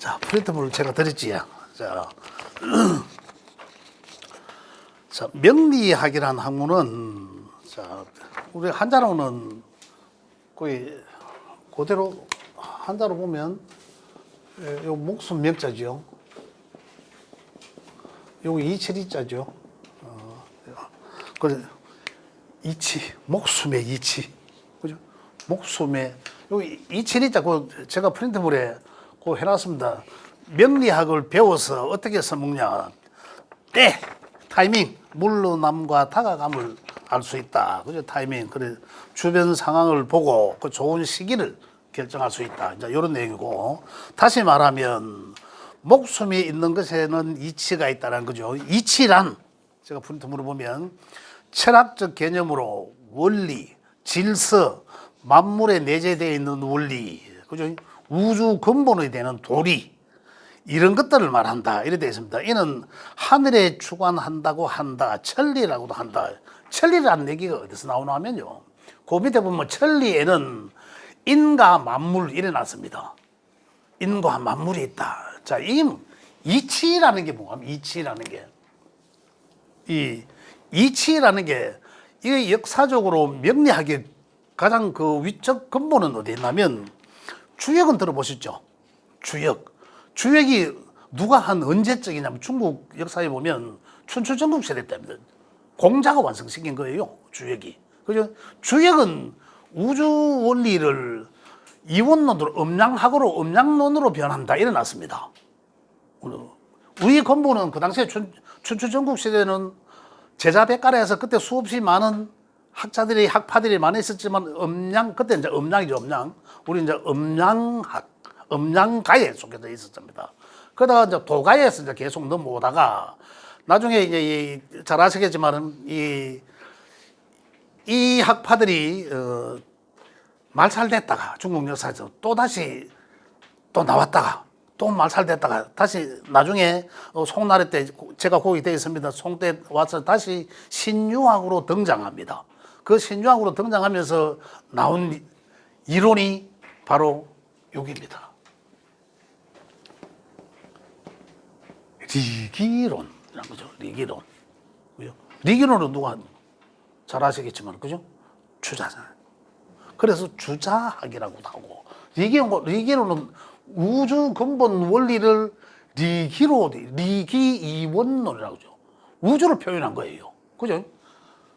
자, 프린트물을 제가 드렸지요. 자, 자, 명리학이라는 학문은, 자, 우리 한자로는 거의 그대로 한자로 보면 요 목숨 명자죠. 요거 이치리자죠. 그래 이치, 목숨의 이치, 그죠? 목숨의 여기 이치리자 그 제가 프린트물에 그 해놨습니다. 명리학을 배워서 어떻게 써먹냐? 때, 타이밍, 물러남과 다가감을 알 수 있다. 그죠? 타이밍, 그래 주변 상황을 보고 그 좋은 시기를 결정할 수 있다. 이제 이런 내용이고, 다시 말하면 목숨이 있는 것에는 이치가 있다는 거죠. 이치란 제가 프린트물을 보면 철학적 개념으로 원리, 질서, 만물에 내재되어 있는 원리, 그죠? 우주 근본이 되는 도리, 이런 것들을 말한다. 이렇게 되어 있습니다. 이는 하늘에 주관한다고 한다. 천리라고도 한다. 천리라는 얘기가 어디서 나오나 하면요. 그 밑에 보면 천리에는 인과 만물 이래 놨습니다. 인과 만물이 있다. 자, 이 이치라는 게 뭐냐면 이치라는 게 이 이치라는 게 이게 역사적으로 명리학의 가장 그 위적 근본은 어디 있냐면 주역은 들어보셨죠? 주역이 누가 한 언제적이냐면 중국 역사에 보면 춘추전국 시대 때입니다. 공자가 완성시킨 거예요. 주역이. 그죠? 주역은 우주 원리를 이원론으로 음양론으로 변한다 이래놨습니다. 우리 근본은 그 당시에 춘추전국 시대는 제자백가라에서 그때 수없이 많은 학파들이 많이 있었지만 그때 이제 음양이죠, 음양. 우리 이제 음양가에 속해져 있었습니다. 그러다가 이제 도가에서 이제 계속 넘어오다가 나중에 이제 잘 아시겠지만은 이 학파들이 말살됐다가 중국 역사에서 또 다시 또 나왔다가 또 말살됐다가 다시 나중에 송나라 때 제가 거기 되어 있습니다. 송 때 와서 다시 신유학으로 등장합니다. 그 신유학으로 등장하면서 나온 이론이 바로 여기입니다. 리기론이라는 거죠. 리기론. 리기론은 누가 잘 아시겠지만, 그죠? 주자잖아요. 그래서 주자학이라고도 하고, 리기론은 우주 근본 원리를 리기이원론이라고 하죠. 우주를 표현한 거예요. 그죠?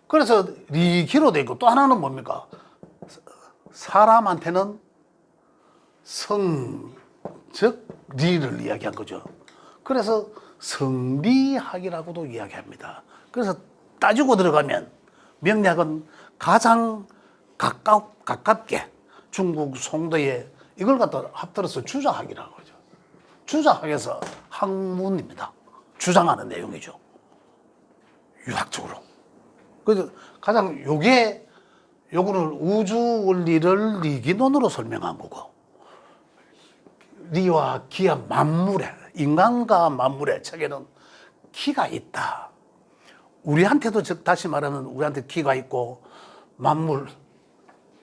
그래서 리기로 되어 있고, 또 하나는 뭡니까? 사람한테는 성, 즉, 리를 이야기한 거죠. 그래서 성리학이라고도 이야기합니다. 그래서 따지고 들어가면 명리학은 가장 가깝게 중국 송도에 이걸 갖다 합들어서 주자학이라고 하죠. 주자학에서 학문입니다. 주장하는 내용이죠. 유학적으로. 그래서 가장 요거는 우주 원리를 리기론으로 설명한 거고, 리와 기와 만물에, 인간과 만물의 책에는 기가 있다. 우리한테도 즉 다시 말하면 우리한테 기가 있고 만물,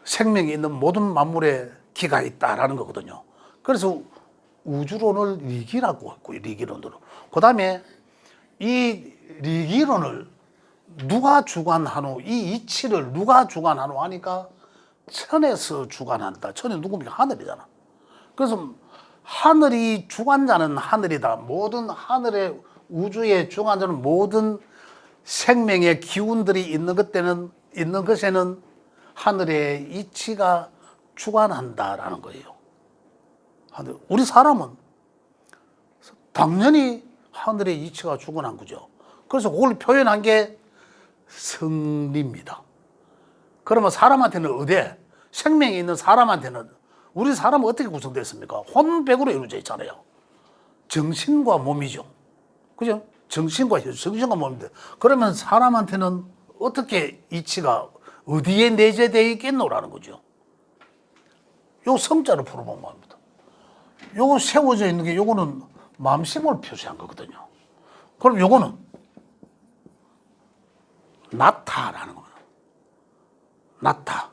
생명이 있는 모든 만물에 기가 있다라는 거거든요. 그래서 우주론을 리기라고 했고, 리기론으로. 그 다음에 이 리기론을 누가 주관하노, 이 이치를 누가 주관하노 하니까 천에서 주관한다. 천이 누굽니까? 하늘이잖아. 그래서 하늘이 주관자는 하늘이다. 모든 하늘의 우주의 주관자는 모든 생명의 기운들이 있는 것에는 하늘의 이치가 주관한다라는 거예요. 우리 사람은 당연히 하늘의 이치가 주관한 거죠. 그래서 그걸 표현한 게 성리입니다. 그러면 사람한테는 생명이 있는 사람한테는 우리 사람은 어떻게 구성됐습니까? 혼백으로 이루어져 있잖아요. 정신과 몸이죠. 그죠? 정신과 몸인데. 그러면 사람한테는 어떻게 이치가 어디에 내재되어 있겠노라는 거죠. 요 성자를 풀어보면 합니다. 요거 세워져 있는 게 요거는 마음심을 표시한 거거든요. 그럼 요거는 나타라는 겁니다. 나타.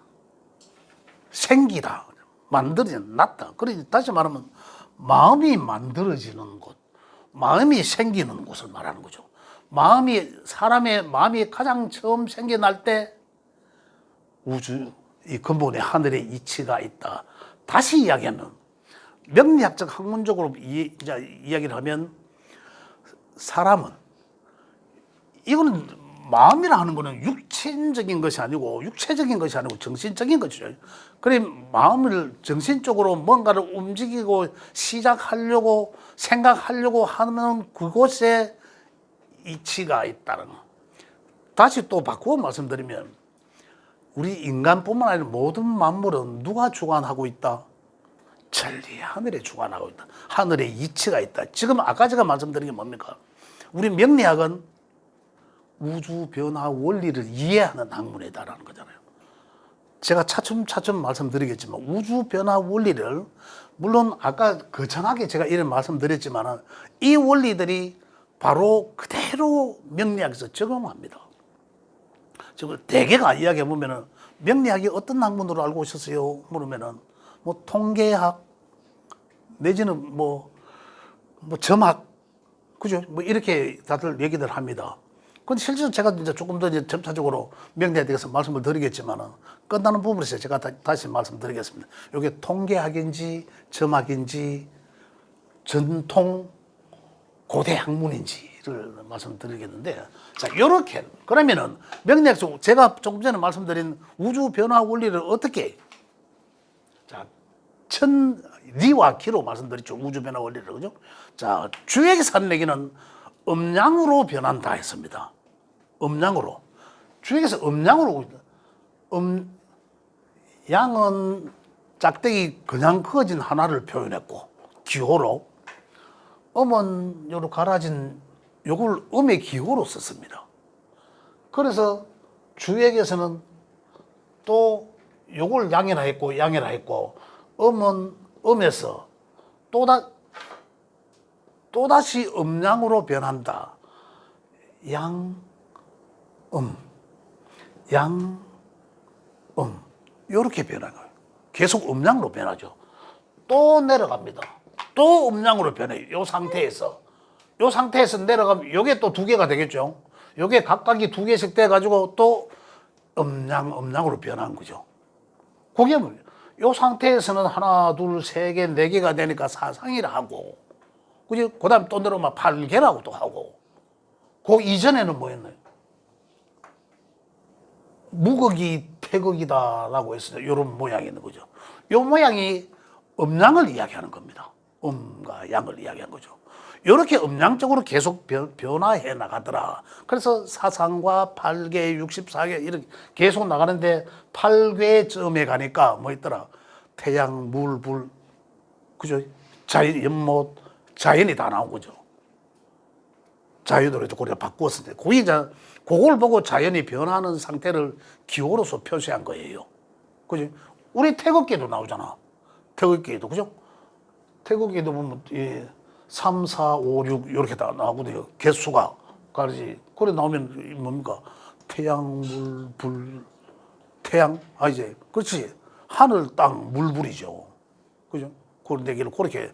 생기다. 만들어진 나타. 그러니 다시 말하면 마음이 만들어지는 곳, 마음이 생기는 곳을 말하는 거죠. 사람의 마음이 가장 처음 생겨날 때 우주, 이 근본의 하늘의 이치가 있다. 다시 이야기하면, 명리학적 학문적으로 이야기를 하면, 사람은, 이거는 마음이라 하는 거는 육체적인 것이 아니고 정신적인 것이죠. 그래 마음을 정신적으로 뭔가를 움직이고 시작하려고 생각하려고 하는 그곳에 이치가 있다는 거. 다시 또 바꾸어 말씀드리면 우리 인간뿐만 아니라 모든 만물은 누가 주관하고 있다? 천리 하늘에 주관하고 있다. 하늘에 이치가 있다. 지금 아까 제가 말씀드린 게 뭡니까? 우리 명리학은 우주 변화 원리를 이해하는 학문이다라는 거잖아요. 제가 차츰차츰 말씀드리겠지만 우주 변화 원리를 물론 아까 거창하게 제가 이런 말씀드렸지만 이 원리들이 바로 그대로 명리학에서 적용합니다. 지금 대개가 이야기해 보면은 명리학이 어떤 학문으로 알고 오셨어요? 물으면은 뭐 통계학 내지는 뭐 점학 그죠? 뭐 이렇게 다들 얘기들 합니다. 근데 실제로 제가 이제 조금 더 점차적으로 명리학에 대해서 말씀을 드리겠지만은 끝나는 부분에서 제가 다시 말씀드리겠습니다. 이게 통계학인지 점학인지 전통 고대 학문인지를 말씀드리겠는데, 자, 요렇게 그러면은 명리학적 제가 조금 전에 말씀드린 우주 변화 원리를 어떻게 자, 리와 기로 말씀드렸죠. 우주 변화 원리를 그죠? 자, 주역에서 하는 얘기는 음양으로 변한다 했습니다. 음양으로. 주역에서 음양으로 양은 짝대기 그냥 그어진 하나를 표현했고 기호로 음은 요로 갈아진 요걸 음의 기호로 썼습니다. 그래서 주역에서는 또 요걸 양이라 했고 음은 음에서 또다시 음양으로 변한다. 요렇게 변한 거예요. 계속 음양으로 변하죠. 또 내려갑니다. 또 음양으로 변해요. 요 상태에서 내려가면 요게 또 두 개가 되겠죠. 요게 각각이 두 개씩 돼가지고 또 음양으로 변한 거죠. 그게 뭐예요? 요 상태에서는 하나, 둘, 세 개, 네 개가 되니까 사상이라 하고, 그죠? 그 다음 또 내려오면 8개라고도 하고, 그 이전에는 뭐였나요? 무극이 태극이다라고 했어요. 요런 모양이 있는 거죠. 요 모양이 음양을 이야기하는 겁니다. 음과 양을 이야기한 거죠. 이렇게 음양적으로 계속 변화해 나가더라. 그래서 사상과 8개, 64개 이렇게 계속 나가는데 8궤점에 가니까 뭐 있더라. 태양, 물, 불, 그죠? 자연, 연못, 자연이 다 나온 거죠. 자유도로 우리가 바꾸었을 때, 그걸 보고 자연이 변하는 상태를 기호로서 표시한 거예요. 그죠? 우리 태극기도 나오잖아. 태극기도, 그죠? 태극기도 보면, 3, 4, 5, 6, 이렇게 다 나오거든요. 개수가. 가르지. 그래 나오면 뭡니까? 태양, 물, 불, 태양? 이제. 그렇지. 하늘, 땅, 물, 불이죠. 그죠? 그런 얘기를 그렇게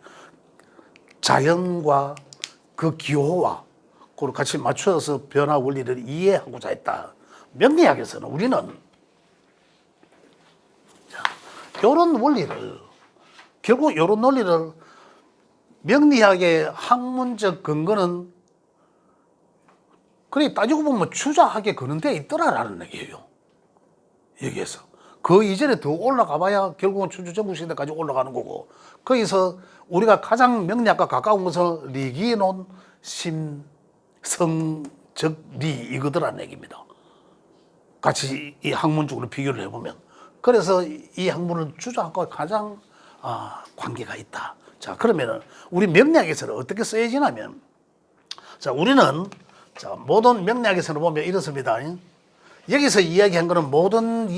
자연과 그 기호와 그걸 같이 맞춰서 변화 원리를 이해하고자 했다. 명리학에서는 우리는 이런 원리를 결국 이런 논리를 명리학의 학문적 근거는 그래 따지고 보면 추자하게 그런 데 있더라라는 얘기예요. 여기에서 그 이전에 더 올라가 봐야 결국은 춘추전국 시대까지 올라가는 거고, 거기서 우리가 가장 명리학과 가까운 것은 리기논 심성적리 이거더라는 얘기입니다. 같이 이 학문적으로 비교를 해보면, 그래서 이 학문은 추자학과 가장 관계가 있다. 자, 그러면은 우리 명리학에서는 어떻게 쓰여지냐면, 자, 우리는 모든 명리학에서는 보면 이렇습니다. 여기서 이야기한 거는 모든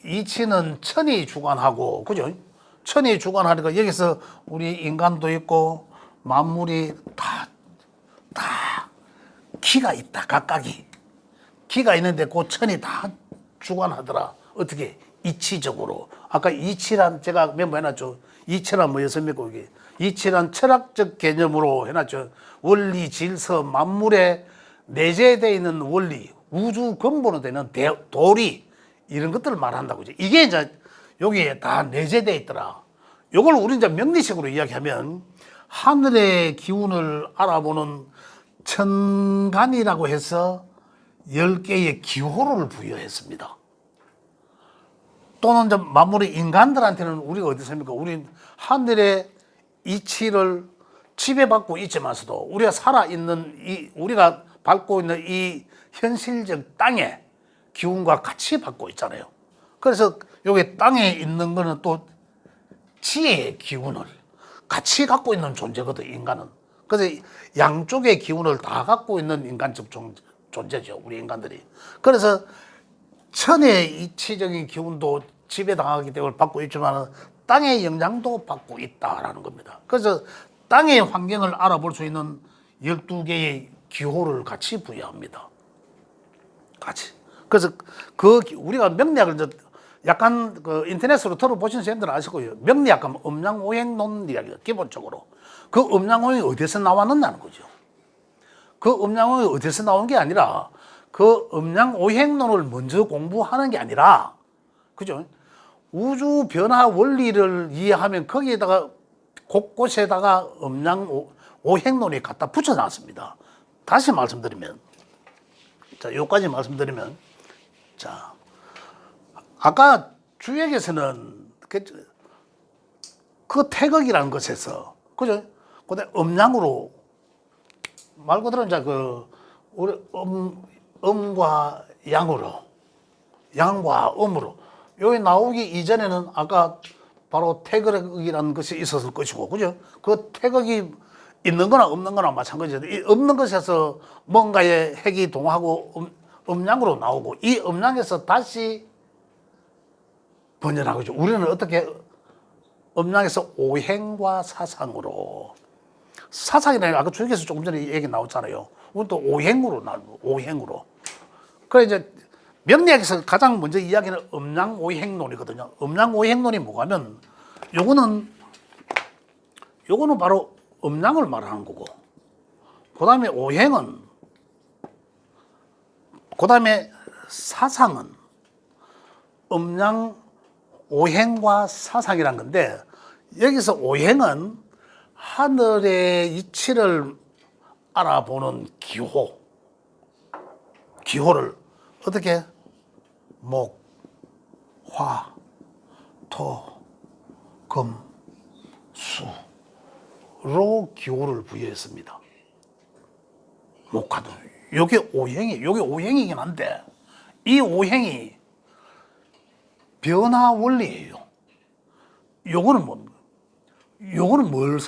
이치는 천이 주관하고, 그죠? 천이 주관하니까 여기서 우리 인간도 있고 만물이 다 기가 있다. 각각이 기가 있는데 그 천이 다 주관하더라. 어떻게? 이치적으로. 아까 이치란 제가 메모해놨죠. 이치란 뭐였습니까? 이게 이치란 철학적 개념으로 해놨죠. 원리, 질서, 만물에 내재되어 있는 원리, 우주 근본으로 되는 도리 이런 것들을 말한다고 이제 이게 이제 여기에 다 내재되어 있더라. 이걸 우리 이제 명리식으로 이야기하면 하늘의 기운을 알아보는 천간이라고 해서 10개의 기호를 부여했습니다. 또는 이제 만물의 인간들한테는 우리가 어디 있습니까? 우리 하늘의 이치를 지배받고 있지만서도 우리가 살아있는 우리가 밟고 있는 이 현실적 땅의 기운과 같이 받고 있잖아요. 그래서 여기 땅에 있는 거는 또 지혜의 기운을 같이 갖고 있는 존재거든, 인간은. 그래서 양쪽의 기운을 다 갖고 있는 인간적 존재죠, 우리 인간들이. 그래서 천의 이치적인 기운도 지배당하기 때문에 받고 있지만 땅의 영향도 받고 있다라는 겁니다. 그래서 땅의 환경을 알아볼 수 있는 12개의 기호를 같이 부여합니다. 같이. 그래서 우리가 명리학을 이제 약간 인터넷으로 들어보신 사람들은 아시고요. 명리학 하면 음양오행론 이야기가 기본적으로. 그 음양오행이 어디서 나왔느냐는 거죠. 그 음양오행이 어디서 나온 게 아니라 그 음양오행론을 먼저 공부하는 게 아니라, 그죠? 우주 변화 원리를 이해하면 거기에다가 곳곳에다가 음양오행론이 갖다 붙여놨습니다. 다시 말씀드리면, 자, 여기까지 말씀드리면, 자, 아까 주역에서는 그 태극이라는 것에서, 그죠? 근데 음양으로, 말 그대로 이제 우리 음과 양으로, 양과 음으로, 여기 나오기 이전에는 아까 바로 태극이라는 것이 있었을 것이고, 그죠? 그 태극이 있는 거나 없는 거나 마찬가지죠. 이 없는 것에서 뭔가의 핵이 동하고 음양으로 나오고, 이 음양에서 다시 번연하고 있죠. 우리는 어떻게 음양에서 오행과 사상으로, 사상이라는 아까 주역에서 조금 전에 얘기 나왔잖아요. 우리는 또 오행으로 나누고, 오행으로. 그래 이제 명리학에서 가장 먼저 이야기는 음양오행론이거든요. 음양오행론이 뭐냐면 요거는 바로 음양을 말하는 거고, 그다음에 오행은, 그다음에 사상은 음양 오행과 사상이란 건데, 여기서 오행은 하늘의 이치를 알아보는 기호를 어떻게 목, 화, 토, 금, 수로 기호를 부여했습니다. 목화도 요게 오행이긴 한데, 이 오행이 변화 원리예요. 요거는 뭡니까? 요거는 뭘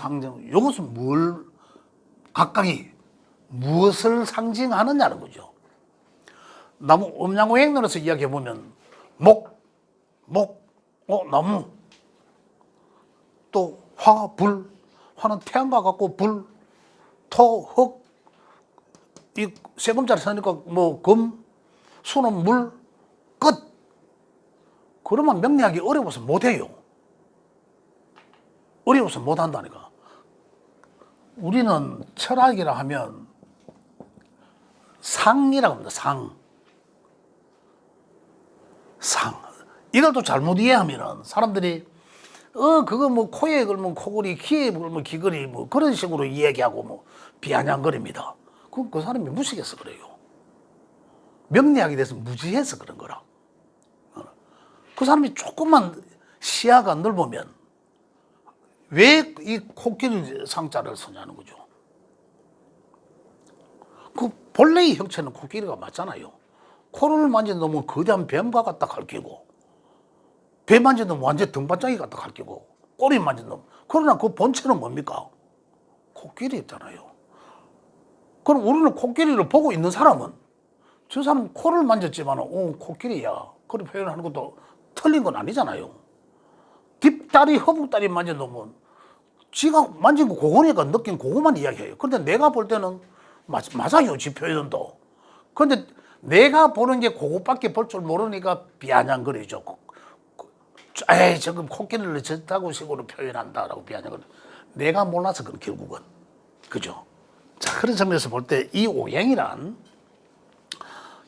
요것은 각각이 무엇을 상징하느냐는 거죠. 음양오행론에서 이야기해 보면 나무, 또 화, 불, 화는 태양과 같고 불, 토, 흙, 이 세 글자를 쓰니까 금, 수는 물, 끝. 그러면 명리하기 어려워서 못해요. 어려워서 못한다니까. 우리는 철학이라 하면 상이라고 합니다. 상. 이걸 또 잘못 이해하면은 사람들이 그거 코에 걸면 코걸이, 귀에 걸면 귀걸이 그런 식으로 이야기하고 비아냥거립니다. 그 사람이 무식해서 그래요. 명리학에 대해서 무지해서 그런 거라. 그 사람이 조금만 시야가 넓으면 왜 이 코끼리 상자를 쓰냐는 거죠. 그 본래의 형체는 코끼리가 맞잖아요. 코를 만져놓으면 거대한 뱀과 같다 갈기고, 배 만져놓으면 완전 등반장이 같다 갈기고, 꼬리 만져놓으면, 그러나 그 본체는 뭡니까? 코끼리였잖아요. 그럼 우리는 코끼리를 보고 있는 사람은 저 사람 코를 만졌지만 코끼리야, 그런 표현하는 것도 틀린 건 아니잖아요. 뒷다리, 허벅다리 만져놓으면 지가 만진 거 그거니까 느낀 그거만 이야기해요. 그런데 내가 볼 때는 맞아요, 지 표현도. 그런데 내가 보는 게 그것밖에 볼 줄 모르니까 비아냥거리죠. 에이, 지금 코끼리를 졌다고 식으로 표현한다라고 비하는 내가 몰라서 그런 결국은. 그죠? 자, 그런 점에서 볼 때 이 오행이란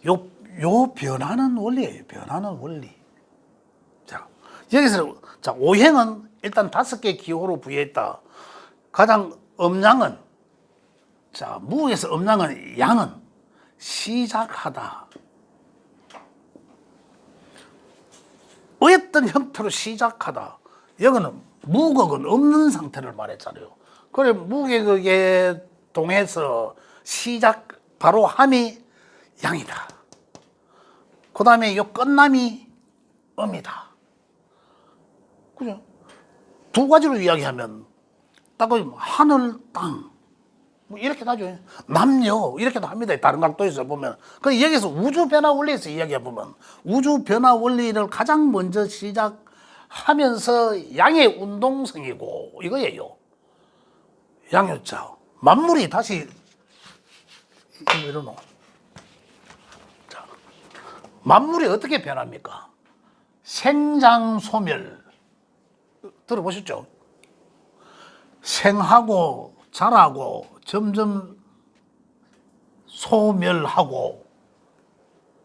요 변하는 원리예요. 변하는 원리. 자, 여기서 자, 오행은 일단 5개 기호로 부여했다. 가장 음양은 자, 무에서 음양은 양은 시작하다. 어떤 형태로 시작하다. 여기는 무극은 없는 상태를 말했잖아요. 그래 무극에 동해서 시작 바로 함이 양이다. 그 다음에 요 끝남이 음이다. 그죠? 두 가지로 이야기하면 딱 하늘, 땅 뭐 이렇게 나죠. 남녀 이렇게도 합니다. 다른 각도에서 보면. 그 여기서 우주 변화 원리에서 이야기해 보면 우주 변화 원리를 가장 먼저 시작하면서 양의 운동성이고 이거예요. 양요자 만물이 다시 이러노. 자, 만물이 어떻게 변합니까? 생장소멸 들어보셨죠? 생하고 자라고 점점 소멸하고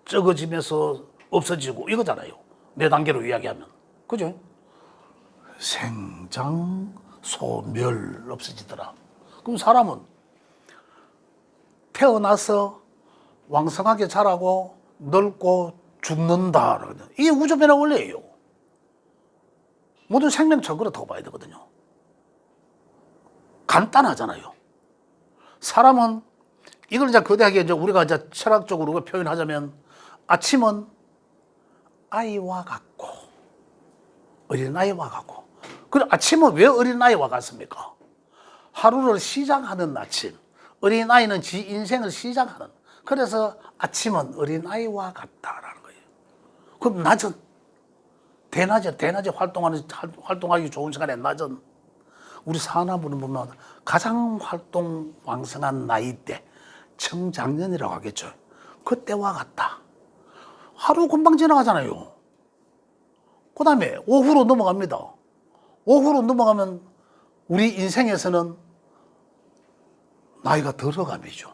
적어지면서 없어지고 이거잖아요. 네 단계로 이야기하면. 그죠? 생장 소멸 없어지더라. 그럼 사람은 태어나서 왕성하게 자라고 늙고 죽는다. 이게 우주 변화 원리예요. 모든 생명체 그렇다고 봐야 되거든요. 간단하잖아요. 사람은 이걸 이제 거대하게 이제 우리가 이제 철학적으로 표현하자면 아침은 아이와 같고 어린아이와 같고. 그럼 아침은 왜 어린아이와 같습니까? 하루를 시작하는 아침. 어린아이는 지 인생을 시작하는. 그래서 아침은 어린아이와 같다라는 거예요. 그럼 낮은 대낮에 활동하기 좋은 시간에 낮은 우리 사나분은 보면 가장 활동 왕성한 나이대 청장년이라고 하겠죠. 그때와 같다. 하루 금방 지나가잖아요. 그 다음에 오후로 넘어갑니다. 오후로 넘어가면 우리 인생에서는 나이가 들어감이죠.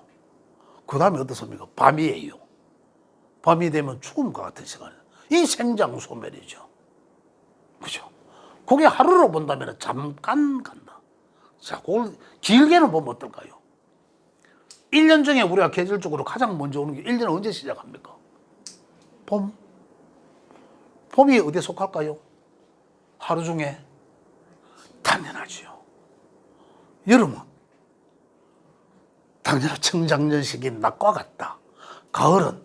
그 다음에 어떻습니까? 밤이에요. 밤이 되면 죽음과 같은 시간이에요. 이 생장소멸이죠. 그죠? 그게 하루로 본다면 잠깐 간다. 자, 그걸 길게는 보면 어떨까요? 1년 중에 우리가 계절적으로 가장 먼저 오는 게 1년은 언제 시작합니까? 봄. 봄이 어디에 속할까요? 하루 중에? 당연하지요. 여름은? 당연한 청장년 시기인 낮과 같다. 가을은?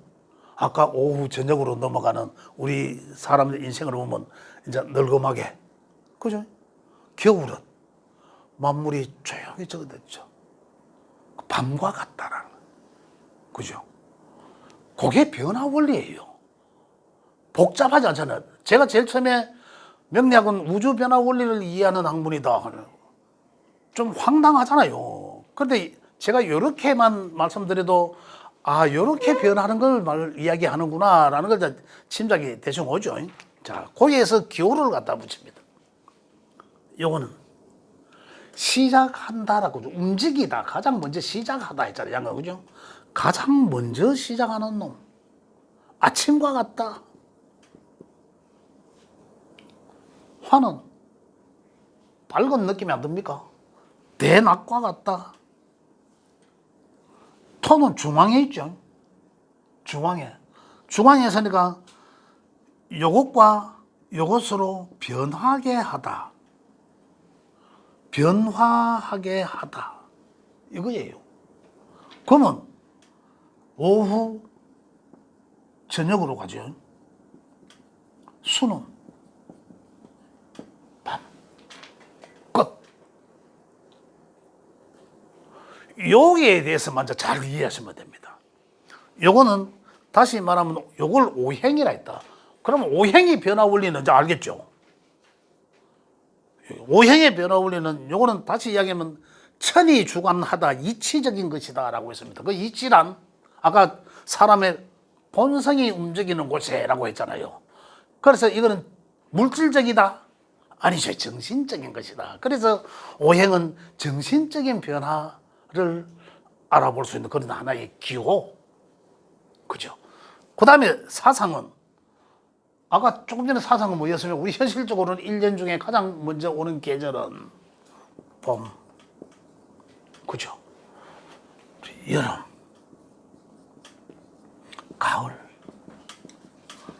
아까 오후 저녁으로 넘어가는 우리 사람들 인생을 보면 이제 늙음하게. 그죠? 겨울은? 만물이 조용히 적어졌죠. 밤과 같다라는. 그죠? 그게 변화 원리예요. 복잡하지 않잖아요. 제가 제일 처음에 명리학은 우주 변화 원리를 이해하는 학문이다. 좀 황당하잖아요. 그런데 제가 이렇게만 말씀드려도 아, 이렇게 변하는 걸 이야기하는구나 라는 걸 짐작이 대충 오죠. 자, 거기에서 기호를 갖다 붙입니다. 요거는 시작한다라고 움직이다. 가장 먼저 시작하다 했잖아요. 양가 그죠? 가장 먼저 시작하는 놈. 아침과 같다. 화는 밝은 느낌이 안 듭니까? 대낮과 같다. 토는 중앙에 있죠. 중앙에. 중앙에 있으니까 요것과 요것으로 변하게 하다. 변화하게 하다. 이거예요. 그러면 오후 저녁으로 가죠. 수는 밤. 끝. 여기에 대해서 먼저 잘 이해하시면 됩니다. 요거는 다시 말하면 요걸 오행이라 했다. 그러면 오행의 변화 원리는 이제 알겠죠? 오행의 변화 원리는 요거는 다시 이야기하면 천이 주관하다 이치적인 것이다 라고 했습니다. 그 이치란 아까 사람의 본성이 움직이는 곳이라고 했잖아요. 그래서 이거는 물질적이다? 아니죠. 정신적인 것이다. 그래서 오행은 정신적인 변화를 알아볼 수 있는 그런 하나의 기호. 그죠? 그 다음에 사상은, 아까 조금 전에 사상은 뭐였으면, 우리 현실적으로는 1년 중에 가장 먼저 오는 계절은 봄. 그죠? 여름, 가을,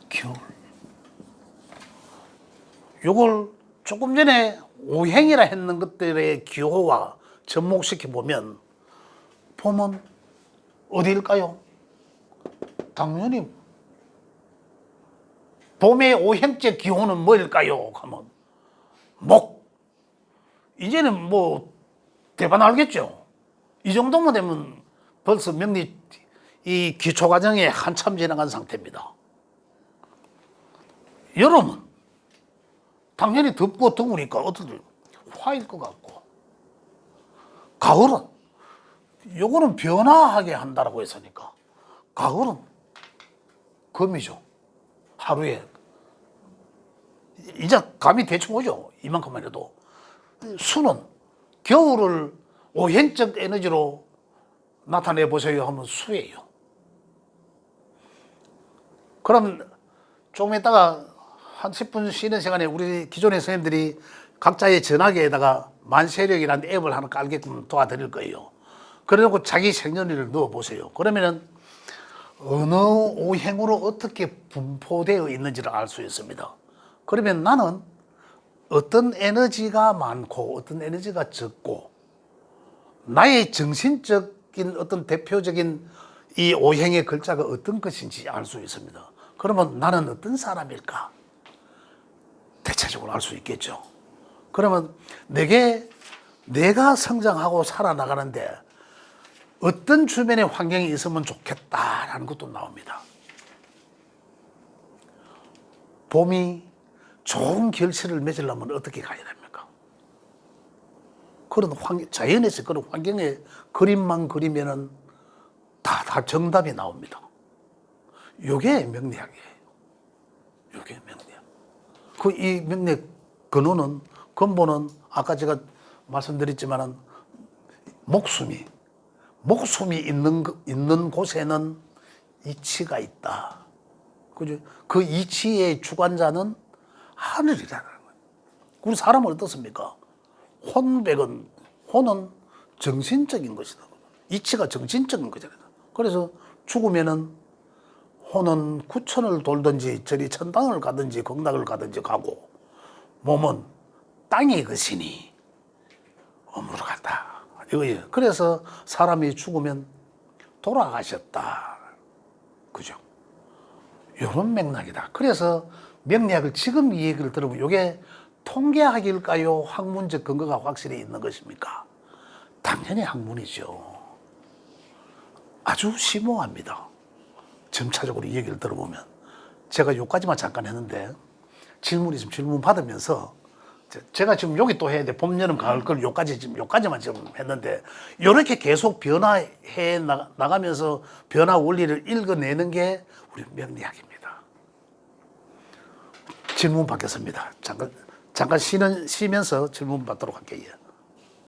겨울. 요걸 조금 전에 오행이라 했는 것들의 기호와 접목시켜 보면 봄은 어디일까요? 당연히 봄의 오행적 기호는 뭐일까요? 하면 목. 이제는 뭐 대반 알겠죠? 이 정도만 되면 벌써 명리 이 기초 과정에 한참 지나간 상태입니다. 여름은 당연히 덥고 더우니까 어떻게 화일 것 같고, 가을은 요거는 변화하게 한다라고 했으니까 가을은 금이죠. 하루에 이제 감이 대충 오죠. 이만큼만 해도. 수는 겨울을 오행적 에너지로 나타내 보세요 하면 수예요. 그럼 조금 있다가 한 10분 쉬는 시간에 우리 기존의 선생님들이 각자의 전화기에다가 만세력이라는 앱을 하나 깔게끔 도와드릴 거예요. 그래놓고 자기 생년일을 넣어보세요. 그러면은 어느 오행으로 어떻게 분포되어 있는지를 알 수 있습니다. 그러면 나는 어떤 에너지가 많고 어떤 에너지가 적고, 나의 정신적인 어떤 대표적인 이 오행의 글자가 어떤 것인지 알 수 있습니다. 그러면 나는 어떤 사람일까? 대체적으로 알 수 있겠죠. 그러면 내가 성장하고 살아나가는데 어떤 주변의 환경이 있으면 좋겠다라는 것도 나옵니다. 봄이 좋은 결실을 맺으려면 어떻게 가야 됩니까? 그런 자연에서 그런 환경의 그림만 그리면은 다 정답이 나옵니다. 요게 명리학이에요. 요게 명리학. 이 명리학 근원은, 근본은 아까 제가 말씀드렸지만은 목숨이 있는 곳에는 이치가 있다. 그죠? 그 이치의 주관자는 하늘이라는 거예요. 우리 사람은 어떻습니까? 혼은 정신적인 것이다. 이치가 정신적인 거잖아요. 그래서 죽으면은 혼은 구천을 돌든지 저리 천당을 가든지 극락을 가든지 가고, 몸은 땅의 것이니 어무로 갔다. 이거예요. 그래서 사람이 죽으면 돌아가셨다. 그죠? 이런 맥락이다. 그래서 명리학을 지금 이 얘기를 들으면 이게 통계학일까요? 학문적 근거가 확실히 있는 것입니까? 당연히 학문이죠. 아주 심오합니다. 점차적으로 이 얘기를 들어보면. 제가 여기까지만 잠깐 했는데 질문 있으면 질문 받으면서, 제가 지금 여기 또 해야 돼. 봄, 여름, 가을 걸 여기까지만 지금 했는데, 이렇게 계속 변화해 나가면서 변화 원리를 읽어내는 게 우리 명리학입니다. 질문 받겠습니다. 잠깐 쉬면서 질문 받도록 할게요.